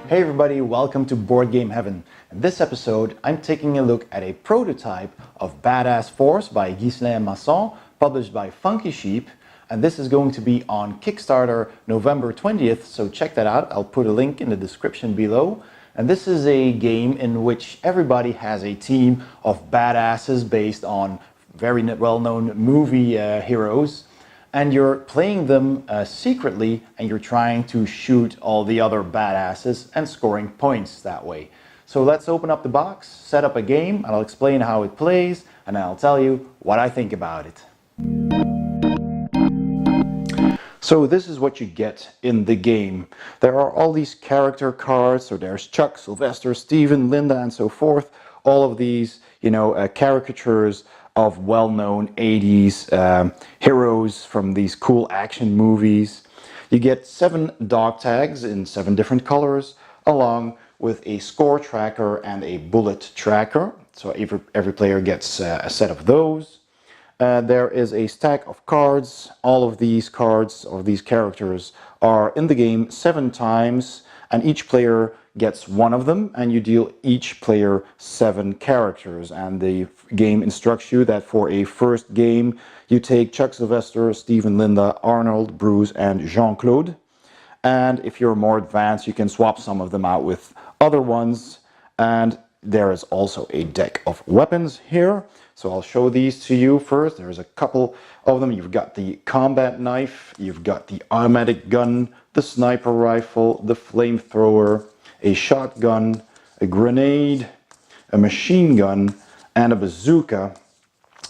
Hey everybody, welcome to Board Game Heaven. In this episode, I'm taking a look at a prototype of Badass Force by Ghislain Masson, published by Funky Sheep, and this is going to be on Kickstarter November 20th, so check that out. I'll put a link in the description below. And this is a game in which everybody has a team of badasses based on very well-known movie heroes. And you're playing them secretly, and you're trying to shoot all the other badasses and scoring points that way. So let's open up the box, set up a game, and I'll explain how it plays, and I'll tell you what I think about it. So this is what you get in the game. There are all these character cards, so there's Chuck, Sylvester, Steven, Linda, and so forth. All of these, caricatures of well-known 80s heroes from these cool action movies. You get 7 dog tags in 7 different colors, along with a score tracker and a bullet tracker. So every player gets a set of those. There is a stack of cards. All of these cards, or these characters, are in the game 7 times, and each player gets 1 of them, and you deal each player 7 characters. And the game instructs you that for a first game, you take Chuck, Sylvester, Steven, Linda, Arnold, Bruce, and Jean-Claude. And if you're more advanced, you can swap some of them out with other ones. And there is also a deck of weapons here. So I'll show these to you first. There's a couple of them. You've got the combat knife, you've got the automatic gun, the sniper rifle, the flamethrower, a shotgun, a grenade, a machine gun, and a bazooka.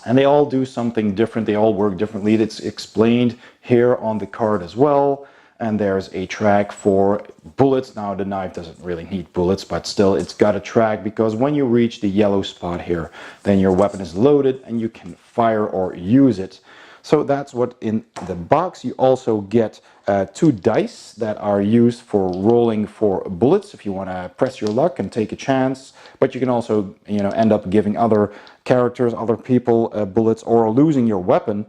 And they all do something different. They all work differently. It's explained here on the card as well. And there's a track for bullets. Now the knife doesn't really need bullets, but still it's got a track, because when you reach the yellow spot here, then your weapon is loaded and you can fire or use it. So that's what in the box. You also get 2 dice that are used for rolling for bullets if you want to press your luck and take a chance. But you can also, end up giving other characters, other people bullets, or losing your weapon.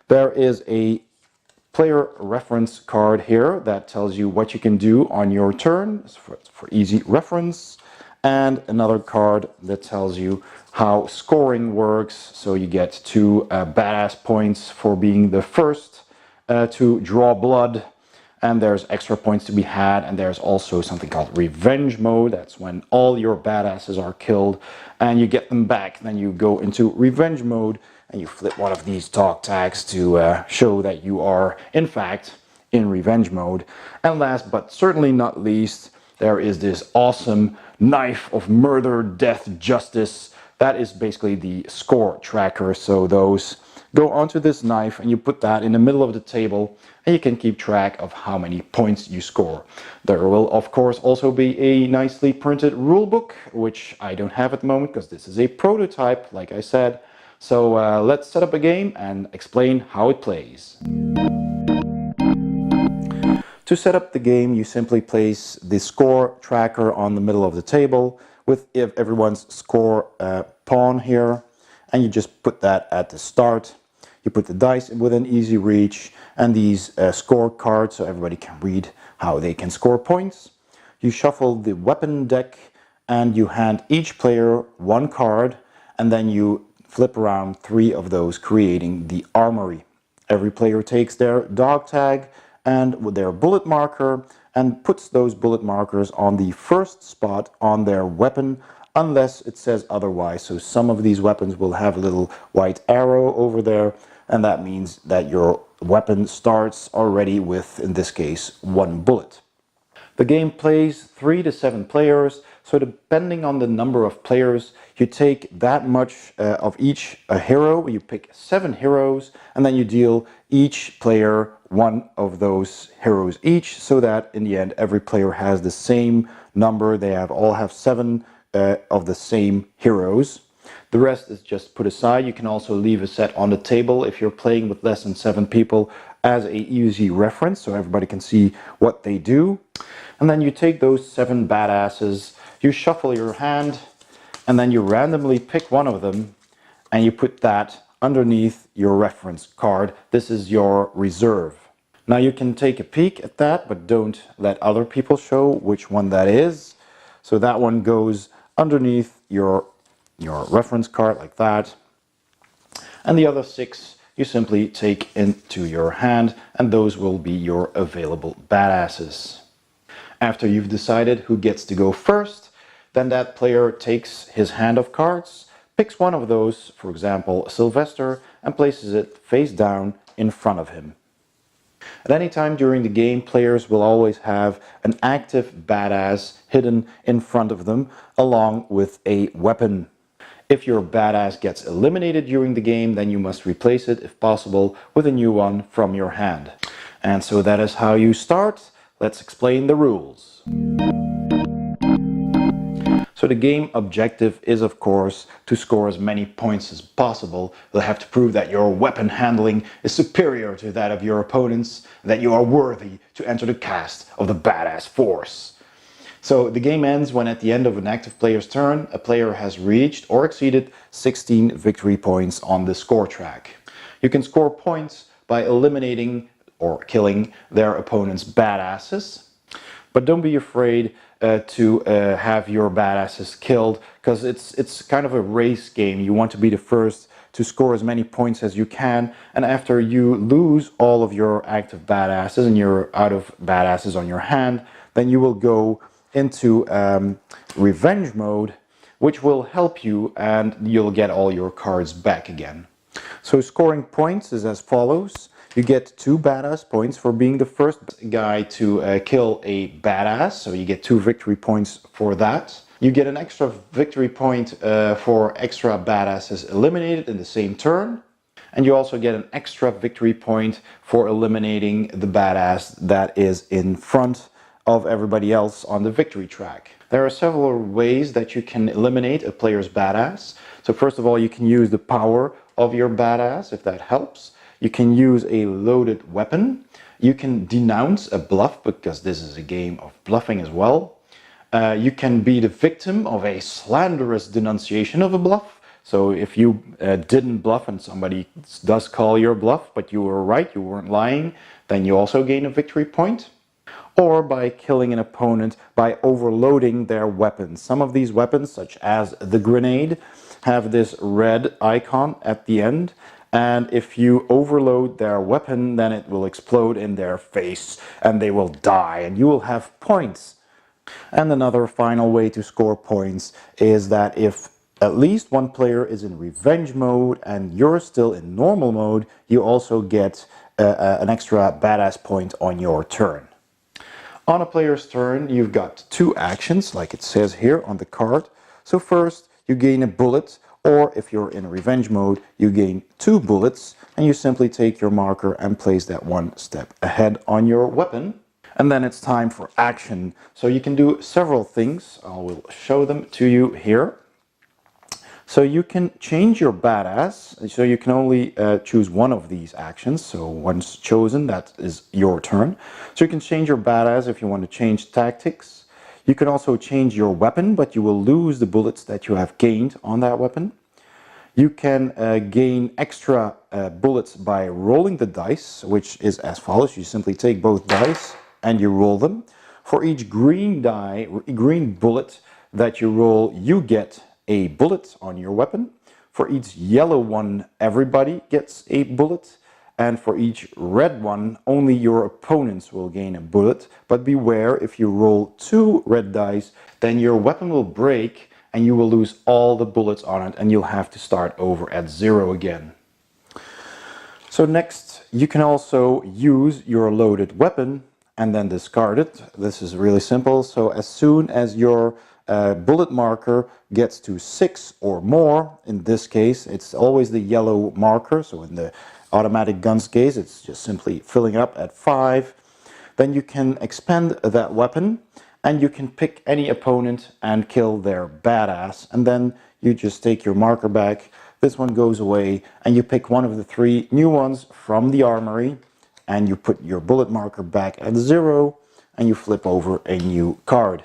There is a player reference card here that tells you what you can do on your turn for easy reference, and another card that tells you how scoring works. So you get 2 badass points for being the first to draw blood, and there's extra points to be had. And there's also something called revenge mode. That's when all your badasses are killed and you get them back. Then you go into revenge mode and you flip one of these dog tags to show that you are in fact in revenge mode. And last but certainly not least, there is this awesome knife of murder, death, justice. That is basically the score tracker. So those go onto this knife and you put that in the middle of the table, and you can keep track of how many points you score. There will of course also be a nicely printed rule book, which I don't have at the moment because this is a prototype, like I said. So let's set up a game and explain how it plays. To set up the game, you simply place the score tracker on the middle of the table with everyone's score pawn here, and you just put that at the start. You put the dice within easy reach and these score cards so everybody can read how they can score points. You shuffle the weapon deck and you hand each player 1 card, and then you flip around 3 of those, creating the armory. Every player takes their dog tag and with their bullet marker and puts those bullet markers on the first spot on their weapon, unless it says otherwise. So some of these weapons will have a little white arrow over there, and that means that your weapon starts already with, in this case, 1 bullet. The game plays 3 to 7 players, so depending on the number of players, you take that much of each hero. You pick 7 heroes, and then you deal each player 1 of those heroes each, so that in the end every player has the same number. They all have 7 of the same heroes. The rest is just put aside. You can also leave a set on the table if you're playing with less than 7 people as a easy reference, so everybody can see what they do. And then you take those 7 badasses, you shuffle your hand, and then you randomly pick one of them and you put that underneath your reference card. This is your reserve. Now you can take a peek at that, but don't let other people show which one that is. So that one goes underneath your reference card like that. And the other 6 you simply take into your hand, and those will be your available badasses. After you've decided who gets to go first, then that player takes his hand of cards, picks one of those, for example Sylvester, and places it face down in front of him. At any time during the game, players will always have an active badass hidden in front of them, along with a weapon. If your badass gets eliminated during the game, then you must replace it, if possible, with a new one from your hand. And so that is how you start. Let's explain the rules. So the game objective is, of course, to score as many points as possible. You'll have to prove that your weapon handling is superior to that of your opponents, and that you are worthy to enter the cast of the badass force. So the game ends when at the end of an active player's turn, a player has reached or exceeded 16 victory points on the score track. You can score points by eliminating or killing their opponent's badasses. But don't be afraid to have your badasses killed, because it's kind of a race game. You want to be the first to score as many points as you can, and after you lose all of your active badasses and you're out of badasses on your hand, then you will go into revenge mode, which will help you, and you'll get all your cards back again. So scoring points is as follows. You get 2 badass points for being the first guy to kill a badass, so you get 2 victory points for that. You get an extra victory point for extra badasses eliminated in the same turn. And you also get an extra victory point for eliminating the badass that is in front of everybody else on the victory track. There are several ways that you can eliminate a player's badass. So first of all, you can use the power of your badass, if that helps. You can use a loaded weapon. You can denounce a bluff, because this is a game of bluffing as well. You can be the victim of a slanderous denunciation of a bluff. So if you didn't bluff and somebody does call your bluff, but you were right, you weren't lying, then you also gain a victory point. Or by killing an opponent by overloading their weapons. Some of these weapons, such as the grenade, have this red icon at the end, and if you overload their weapon, then it will explode in their face and they will die, and you will have points. And another final way to score points is that if at least one player is in revenge mode and you're still in normal mode, you also get an extra badass point on your turn. On a player's turn, you've got 2 actions, like it says here on the card. So first, you gain a bullet, or if you're in revenge mode, you gain 2 bullets, and you simply take your marker and place that 1 step ahead on your weapon. And then it's time for action. So you can do several things. I will show them to you here. So you can change your badass, so you can only choose one of these actions. So once chosen, that is your turn. So you can change your badass if you want to change tactics. You can also change your weapon, but you will lose the bullets that you have gained on that weapon. You can gain extra bullets by rolling the dice, which is as follows. You simply take both dice and you roll them. For each green bullet that you roll, you get a bullet on your weapon. For each yellow one, everybody gets a bullet. And for each red one, only your opponents will gain a bullet. But beware, if you roll 2 red dice, then your weapon will break and you will lose all the bullets on it, and you'll have to start over at 0 again. So next, you can also use your loaded weapon and then discard it. This is really simple. So as soon as your bullet marker gets to 6 or more, in this case it's always the yellow marker, so in the automatic guns case it's just simply filling up at 5, then you can expend that weapon and you can pick any opponent and kill their badass, and then you just take your marker back, this one goes away, and you pick one of the 3 new ones from the armory and you put your bullet marker back at 0 and you flip over a new card.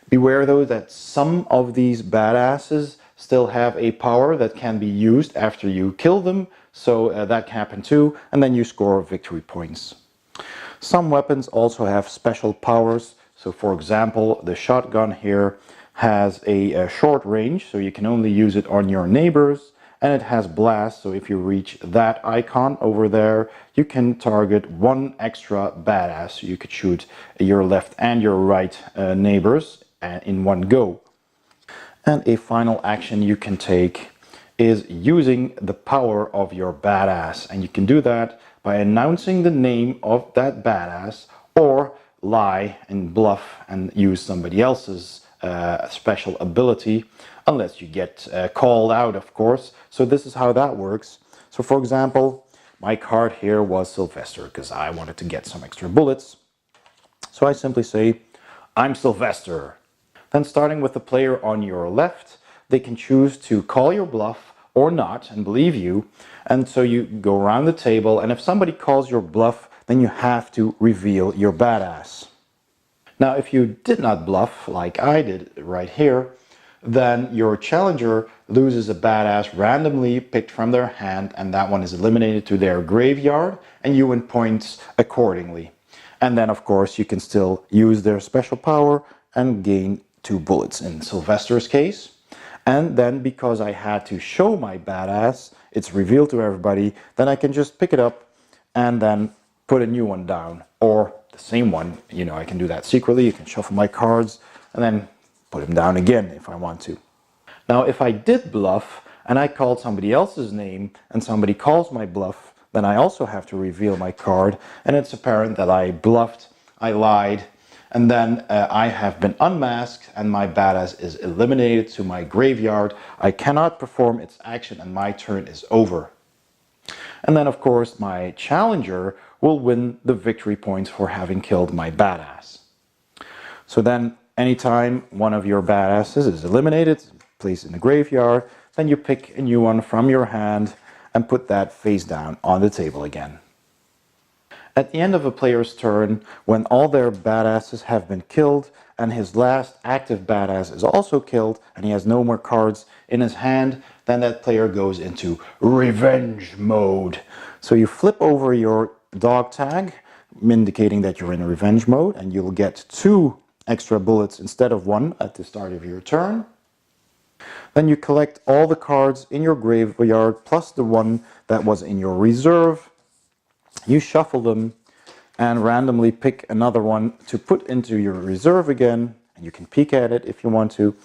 Beware though that some of these badasses still have a power that can be used after you kill them, so that can happen too, and then you score victory points. Some weapons also have special powers. So for example, the shotgun here has a short range, so you can only use it on your neighbors, and it has blast, so if you reach that icon over there, you can target one extra badass. So you could shoot your left and your right neighbors in one go. And a final action you can take is using the power of your badass, and you can do that by announcing the name of that badass, or lie and bluff and use somebody else's special ability, unless you get called out, of course. So this is how that works. So for example, my card here was Sylvester because I wanted to get some extra bullets. So I simply say, I'm Sylvester. Then starting with the player on your left, they can choose to call your bluff or not and believe you. And so you go around the table, and if somebody calls your bluff, then you have to reveal your badass. Now, if you did not bluff, like I did right here, then your challenger loses a badass randomly picked from their hand, and that one is eliminated to their graveyard, and you win points accordingly. And then, of course, you can still use their special power and gain 2 bullets in Sylvester's case. And then, because I had to show my badass, it's revealed to everybody, then I can just pick it up and then put a new one down, or the same one. You know, I can do that secretly. You can shuffle my cards and then put them down again if I want to. Now, if I did bluff and I called somebody else's name and somebody calls my bluff, then I also have to reveal my card, and it's apparent that I bluffed, I lied, and then I have been unmasked and my badass is eliminated to my graveyard. I cannot perform its action and my turn is over. And then, of course, my challenger will win the victory points for having killed my badass. So then, anytime one of your badasses is eliminated, placed in the graveyard, then you pick a new one from your hand and put that face down on the table again. At the end of a player's turn, when all their badasses have been killed and his last active badass is also killed and he has no more cards in his hand, then that player goes into revenge mode. So you flip over your dog tag, indicating that you're in revenge mode, and you'll get 2 extra bullets instead of 1 at the start of your turn. Then you collect all the cards in your graveyard plus the one that was in your reserve. You shuffle them and randomly pick another one to put into your reserve again. And you can peek at it if you want to.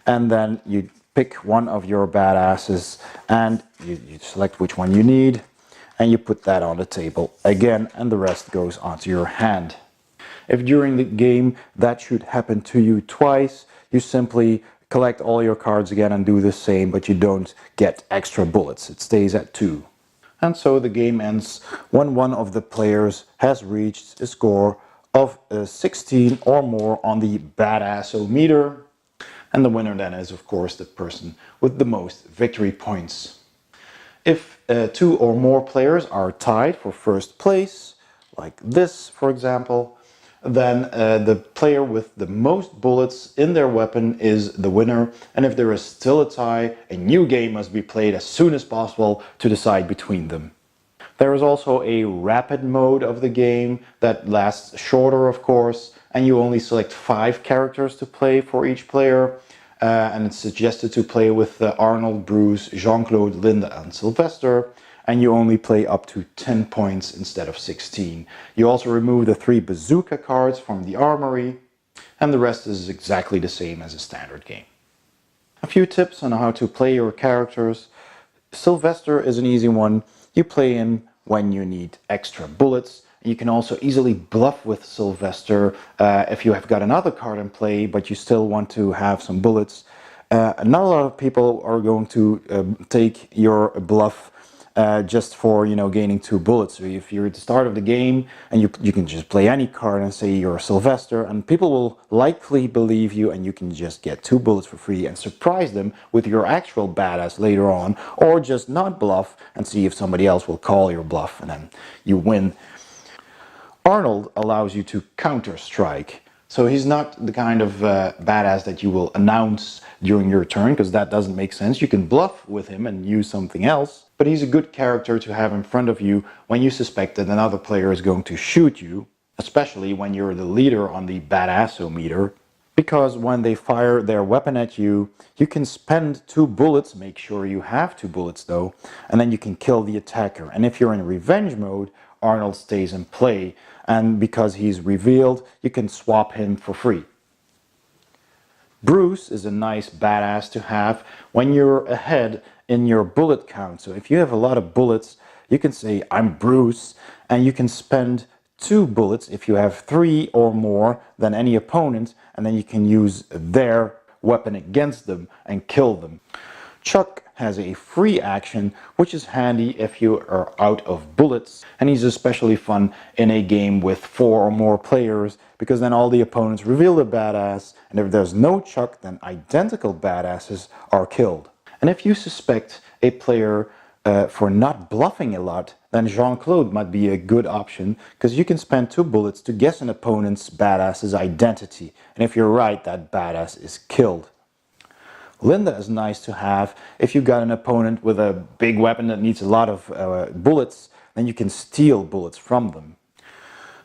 And then you pick one of your badasses and you select which one you need. And you put that on the table again, and the rest goes onto your hand. If during the game that should happen to you twice, you simply collect all your cards again and do the same, but you don't get extra bullets. It stays at 2. And so the game ends when one of the players has reached a score of 16 or more on the badassometer. And the winner then is, of course, the person with the most victory points. If 2 or more players are tied for first place, like this, for example, then the player with the most bullets in their weapon is the winner. And if there is still a tie, a new game must be played as soon as possible to decide between them. There is also a rapid mode of the game that lasts shorter, of course, and you only select 5 characters to play for each player. And it's suggested to play with Arnold, Bruce, Jean-Claude, Linda and Sylvester. And you only play up to 10 points instead of 16. You also remove the 3 bazooka cards from the armory, and the rest is exactly the same as a standard game. A few tips on how to play your characters. Sylvester is an easy one. You play him when you need extra bullets. You can also easily bluff with Sylvester if you have got another card in play, but you still want to have some bullets. Not a lot of people are going to take your bluff just for, gaining 2 bullets. So if you're at the start of the game and you can just play any card and say you're Sylvester, and people will likely believe you, and you can just get 2 bullets for free and surprise them with your actual badass later on, or just not bluff and see if somebody else will call your bluff and then you win. Arnold allows you to counter strike. So he's not the kind of badass that you will announce during your turn, because that doesn't make sense. You can bluff with him and use something else, but he's a good character to have in front of you when you suspect that another player is going to shoot you, especially when you're the leader on the badassometer. Because when they fire their weapon at you, you can spend 2 bullets, make sure you have 2 bullets though, and then you can kill the attacker. And if you're in revenge mode, Arnold stays in play, and because he's revealed, you can swap him for free. Bruce is a nice badass to have when you're ahead in your bullet count. So if you have a lot of bullets, you can say, I'm Bruce, and you can spend 2 bullets if you have 3 or more than any opponent, and then you can use their weapon against them and kill them. Chuck has a free action, which is handy if you are out of bullets, and he's especially fun in a game with 4 or more players, because then all the opponents reveal the badass, and if there's no Chuck, then identical badasses are killed. And if you suspect a player for not bluffing a lot, then Jean-Claude might be a good option, because you can spend 2 bullets to guess an opponent's badass's identity, and if you're right, that badass is killed. Linda is nice to have if you got an opponent with a big weapon that needs a lot of bullets, then you can steal bullets from them.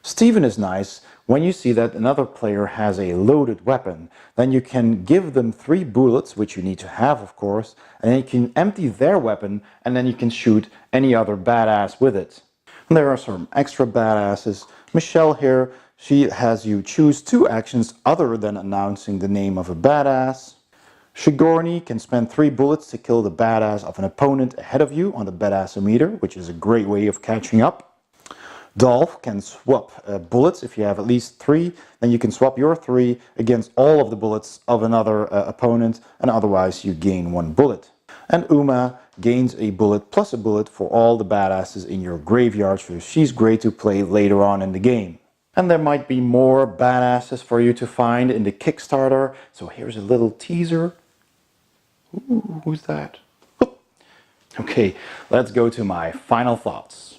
Steven is nice when you see that another player has a loaded weapon. Then you can give them 3 bullets, which you need to have of course, and then you can empty their weapon, and then you can shoot any other badass with it. And there are some extra badasses. Michelle here, she has you choose 2 actions other than announcing the name of a badass. Sigourney can spend 3 bullets to kill the badass of an opponent ahead of you on the badassometer, which is a great way of catching up. Dolph can swap bullets. If you have at least 3, then you can swap your 3 against all of the bullets of another opponent, and otherwise you gain 1 bullet. And Uma gains a bullet plus a bullet for all the badasses in your graveyard, so she's great to play later on in the game. And there might be more badasses for you to find in the Kickstarter, so here's a little teaser. Ooh, who's that? Oop. Okay, let's go to my final thoughts.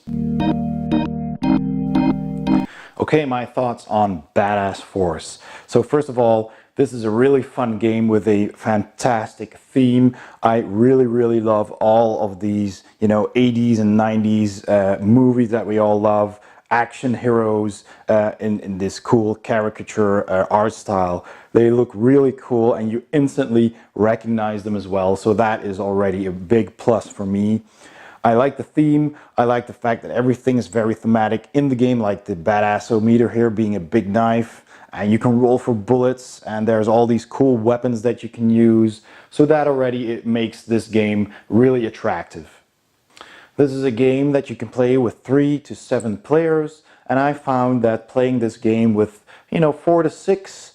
Okay, my thoughts on Badass Force. So first of all, this is a really fun game with a fantastic theme. I really love all of these, 80s and 90s movies that we all love. Action heroes in this cool caricature art style. They look really cool and you instantly recognize them as well, so that is already a big plus for me. I like the theme. I like the fact that everything is very thematic in the game, like the badassometer here being a big knife, and you can roll for bullets, and there's all these cool weapons that you can use, so that already it makes this game really attractive. This is a game that you can play with 3 to 7 players, and I found that playing this game with 4 to 6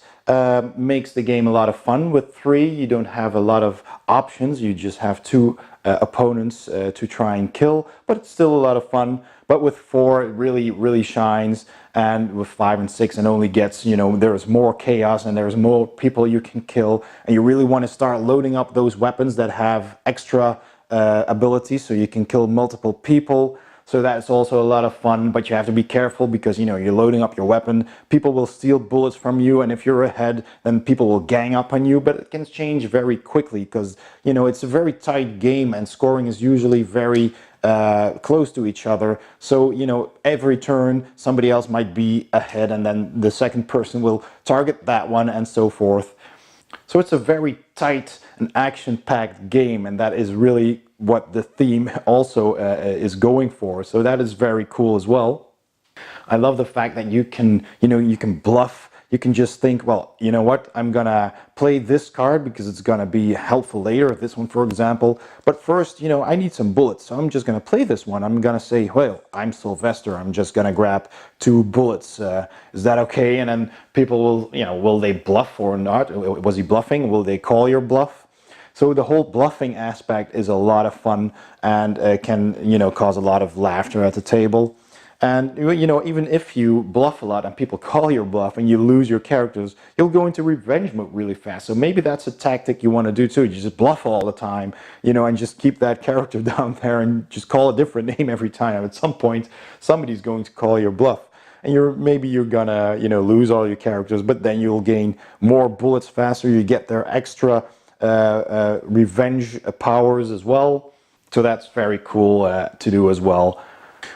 makes the game a lot of fun. With 3 you don't have a lot of options, you just have 2 opponents to try and kill, but it's still a lot of fun. But with 4 it really shines, and with 5 and 6 it only gets, there's more chaos and there's more people you can kill, and you really want to start loading up those weapons that have extra abilities, so you can kill multiple people. So that's also a lot of fun, but you have to be careful because you're loading up your weapon. People will steal bullets from you, and if you're ahead, then people will gang up on you. But it can change very quickly because it's a very tight game, and scoring is usually very close to each other. So every turn somebody else might be ahead, and then the second person will target that one, and so forth. So it's a very tight and action-packed game, and that is really what the theme also is going for. So that is very cool as well. I love the fact that you can, you can bluff. You can just think, well, you know what, I'm gonna play this card because it's gonna be helpful later, this one for example. But first, I need some bullets, so I'm just gonna play this one. I'm gonna say, well, I'm Sylvester, I'm just gonna grab 2 bullets. Is that okay? And then people will, will they bluff or not? Was he bluffing? Will they call your bluff? So the whole bluffing aspect is a lot of fun and can, cause a lot of laughter at the table. And even if you bluff a lot and people call your bluff and you lose your characters, you'll go into revenge mode really fast. So maybe that's a tactic you want to do too. You just bluff all the time, and just keep that character down there and just call a different name every time. At some point, somebody's going to call your bluff. and maybe you're gonna, you know, lose all your characters, but then you'll gain more bullets faster. You get their extra revenge powers as well. So that's very cool to do as well.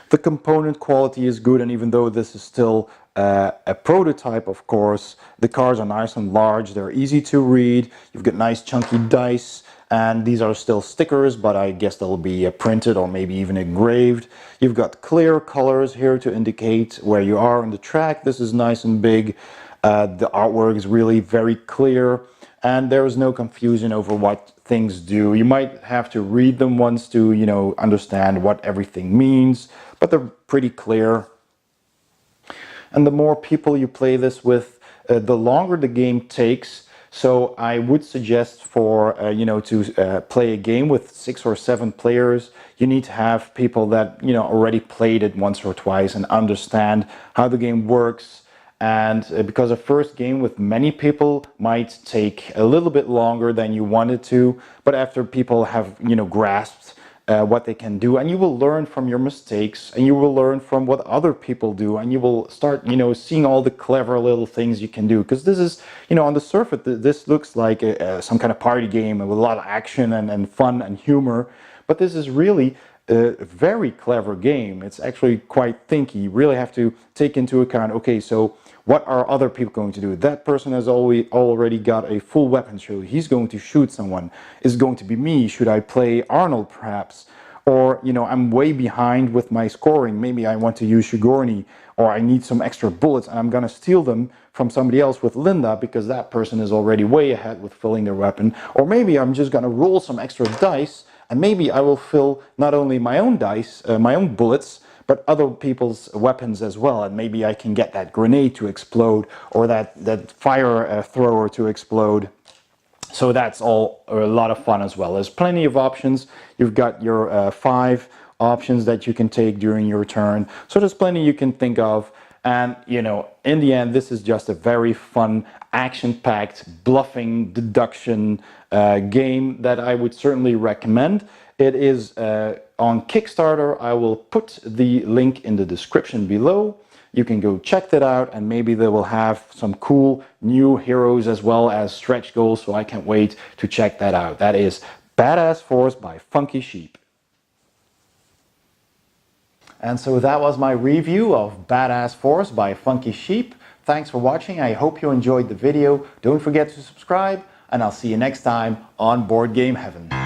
The component quality is good, and even though this is still a prototype, of course, the cards are nice and large, they're easy to read, you've got nice chunky dice, and these are still stickers, but I guess they'll be printed or maybe even engraved. You've got clear colors here to indicate where you are on the track. This is nice and big. The artwork is really very clear, and there is no confusion over what things do. You might have to read them once to, you know, understand what everything means, but they're pretty clear. And the more people you play this with, the longer the game takes. So I would suggest for, you know, to play a game with 6 or 7 players, you need to have people that, you know, already played it once or twice and understand how the game works. And because a first game with many people might take a little bit longer than you wanted to, but after people have, you know, grasped what they can do, and you will learn from your mistakes, and you will learn from what other people do, and you will start, you know, seeing all the clever little things you can do. Because this is, you know, on the surface, this looks like some kind of party game with a lot of action and fun and humor, but this is really a very clever game. It's actually quite thinky. You really have to take into account, okay, so what are other people going to do? That person has already got a full weapon, so he's going to shoot someone. Is it going to be me? Should I play Arnold perhaps? Or, you know, I'm way behind with my scoring. Maybe I want to use Sigourney, or I need some extra bullets and I'm gonna steal them from somebody else with Linda because that person is already way ahead with filling their weapon. Or maybe I'm just gonna roll some extra dice, and maybe I will fill not only my own dice, my own bullets, but other people's weapons as well, and maybe I can get that grenade to explode, or that fire thrower to explode. So that's all a lot of fun as well. There's plenty of options. You've got your 5 options that you can take during your turn. So there's plenty you can think of. And, you know, in the end, this is just a very fun, action-packed, bluffing, deduction game that I would certainly recommend. It is on Kickstarter. I will put the link in the description below. You can go check that out, and maybe they will have some cool new heroes as well as stretch goals, so I can't wait to check that out. That is Badass Force by Funky Sheep. And so that was my review of Badass Force by Funky Sheep. Thanks for watching. I hope you enjoyed the video. Don't forget to subscribe, and I'll see you next time on Board Game Heaven.